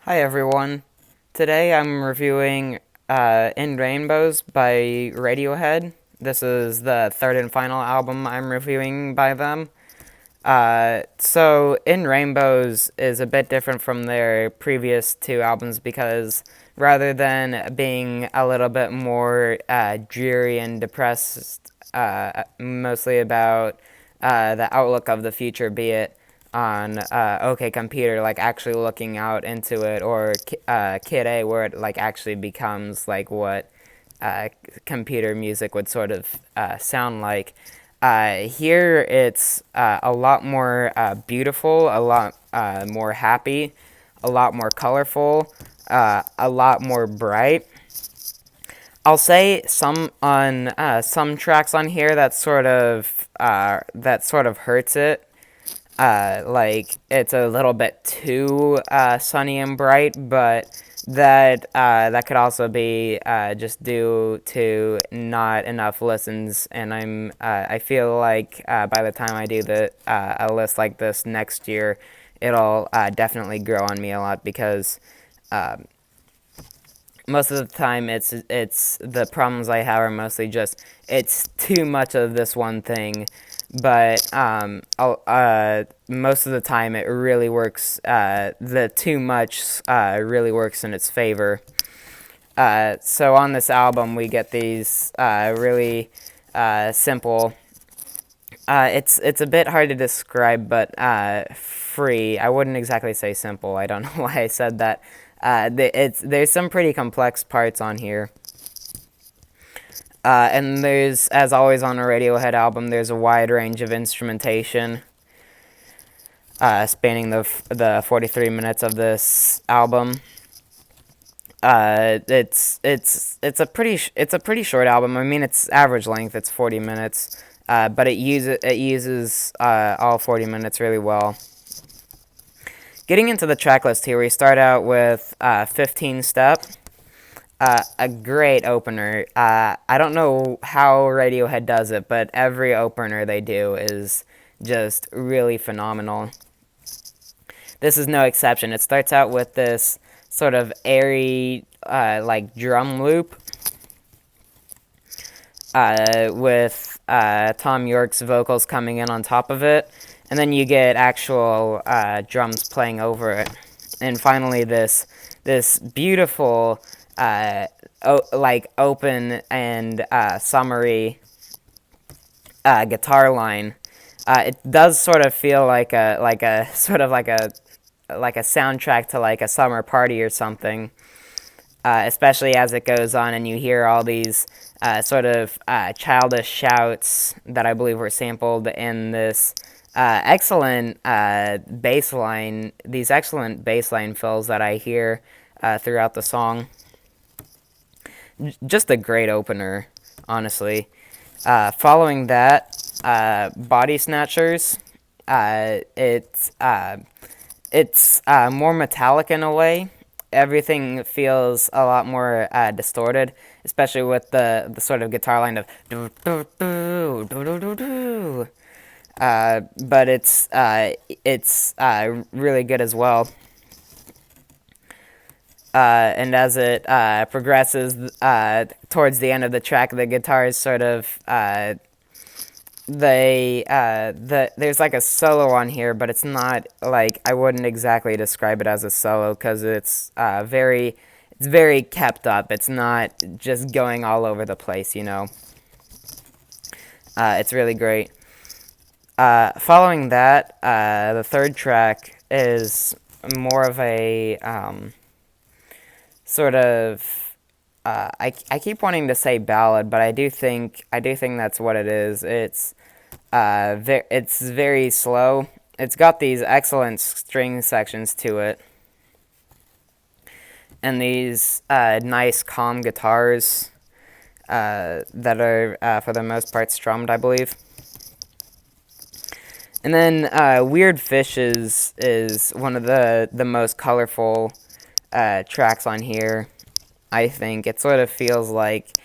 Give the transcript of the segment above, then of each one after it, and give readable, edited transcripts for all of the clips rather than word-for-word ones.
Hi everyone. Today I'm reviewing In Rainbows by Radiohead. This is the third and final album I'm reviewing by them. So In Rainbows is a bit different from their previous two albums because rather than being a little bit more dreary and depressed, mostly about the outlook of the future, be it on OK Computer, like actually looking out into it, or Kid A, where it like actually becomes like what computer music would sort of sound like. Here it's a lot more beautiful, a lot more happy, a lot more colorful, a lot more bright. I'll say some tracks on here that sort of hurts it. Like it's a little bit too sunny and bright, but that could also be just due to not enough listens. And I feel like by the time I do a list like this next year, it'll definitely grow on me a lot because most of the time it's the problems I have are mostly just it's too much of this one thing, but most of the time it really works. The too much really works in its favor. So on this album we get these really simple. It's a bit hard to describe, but free. I wouldn't exactly say simple. I don't know why I said that. There's some pretty complex parts on here. And there's, as always on a Radiohead album, there's a wide range of instrumentation, spanning the 43 minutes of this album. It's a pretty short album. I mean, it's average length. It's 40 minutes, but it uses all 40 minutes really well. Getting into the track list here, we start out with 15 Step. A great opener. I don't know how Radiohead does it, but every opener they do is just really phenomenal. This is no exception. It starts out with this sort of airy, like drum loop, with Tom York's vocals coming in on top of it, and then you get actual drums playing over it, and finally this beautiful, like open and summery guitar line. It does sort of feel like a sort of like a soundtrack to like a summer party or something. Especially as it goes on and you hear all these sort of childish shouts that I believe were sampled in this these excellent bass line fills that I hear throughout the song. Just a great opener, honestly. Following that, Body Snatchers. It's more metallic in a way. Everything feels a lot more distorted, especially with the sort of guitar line of do do do do do do do. But it's really good as well. And as it progresses towards the end of the track, the guitars sort of there's like a solo on here, but it's not like I wouldn't exactly describe it as a solo because it's very kept up. It's not just going all over the place, you know. It's really great. Following that, the third track is more of a sort of I keep wanting to say ballad, but I do think that's what it is. It's very slow. It's got these excellent string sections to it, and these nice calm guitars that are for the most part strummed, I believe. And then Weird Fishes is one of the most colorful tracks on here. I think it sort of feels like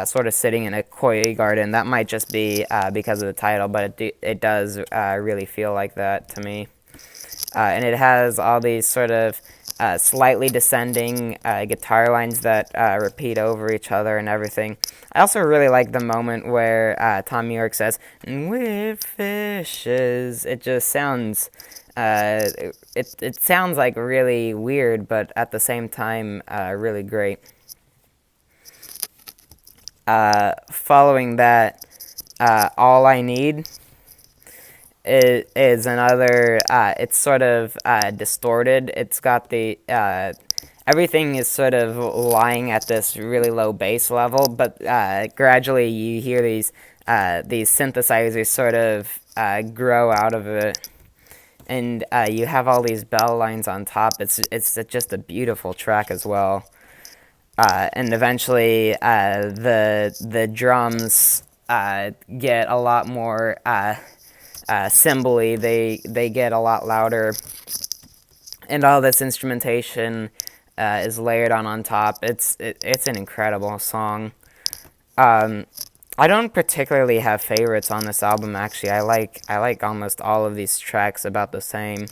sort of sitting in a koi garden. That might just be because of the title, but it does really feel like that to me. And it has all these sort of slightly descending guitar lines that repeat over each other and everything. I also really like the moment where Tom York says, "We're fishes." It just sounds, it sounds like really weird, but at the same time, really great. Following that, All I Need is another, it's sort of distorted. It's got the, everything is sort of lying at this really low bass level, but gradually you hear these synthesizers sort of grow out of it. And you have all these bell lines on top. It's just a beautiful track as well. And eventually, the drums get a lot more cymbally. They get a lot louder, and all this instrumentation is layered on top. It's an incredible song. Um, I don't particularly have favorites on this album. Actually, I like almost all of these tracks about the same.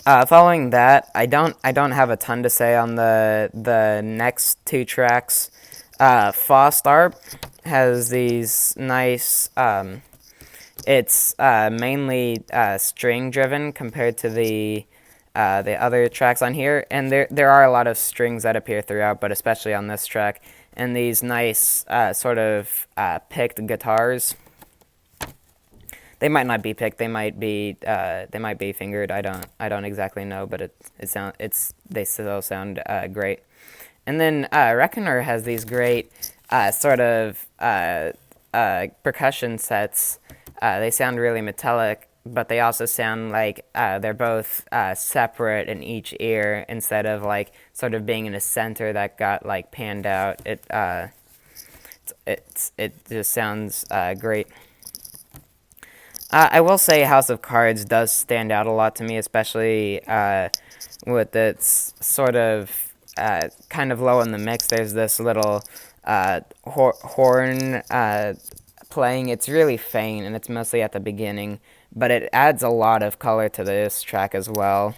Following that, I don't have a ton to say on the next two tracks. Fostarp has these nice. It's mainly string driven compared to the other tracks on here, and there are a lot of strings that appear throughout, but especially on this track, and these nice sort of picked guitars. They might not be picked. They might be fingered. I don't exactly know, but they still sound great. And then Reckoner has these great sort of percussion sets. They sound really metallic, but they also sound like they're both separate in each ear instead of like sort of being in a center that got like panned out. It just sounds great. I will say House of Cards does stand out a lot to me, especially with its sort of kind of low in the mix. There's this little horn playing. It's really faint, and it's mostly at the beginning, but it adds a lot of color to this track as well.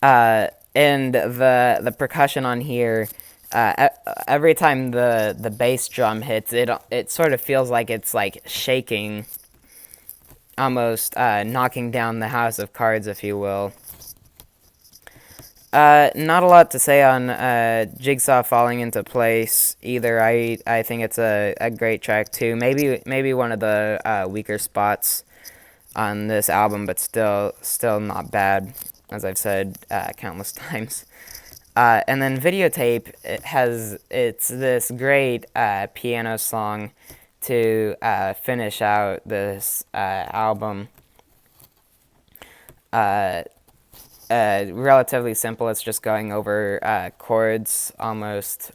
And the percussion on here, every time the bass drum hits, it sort of feels like it's like shaking, almost knocking down the house of cards, if you will. Not a lot to say on Jigsaw falling into place either. I think it's a great track too. Maybe one of the weaker spots on this album, but still not bad, as I've said countless times. And then Videotape, it's this great piano song to finish out this album. Uh, Relatively simple. It's just going over chords almost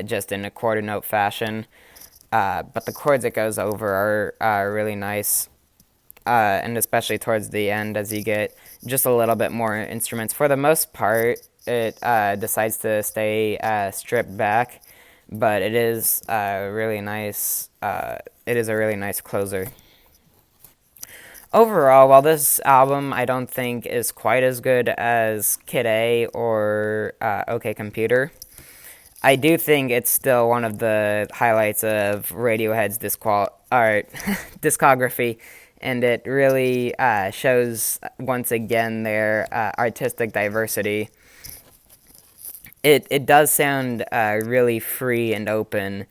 just in a quarter note fashion. But the chords it goes over are really nice. And especially towards the end as you get just a little bit more instruments. For the most part, it decides to stay stripped back, but it is really nice. It is a really nice closer. Overall, while this album I don't think is quite as good as Kid A or OK Computer, I do think it's still one of the highlights of Radiohead's discography, and it really shows once again their artistic diversity. It does sound really free and open,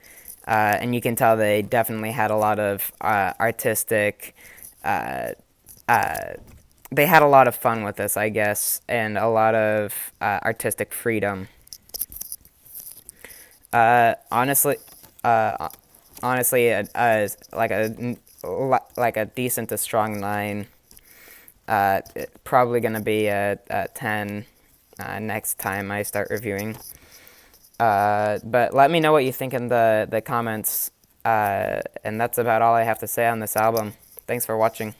and you can tell they definitely had a lot of artistic. Uh, uh, they had a lot of fun with this, I guess, and a lot of artistic freedom. Honestly, uh, honestly, like a decent to strong 9. Probably gonna be a 10 next time I start reviewing. But let me know what you think in the comments. And that's about all I have to say on this album. Thanks for watching.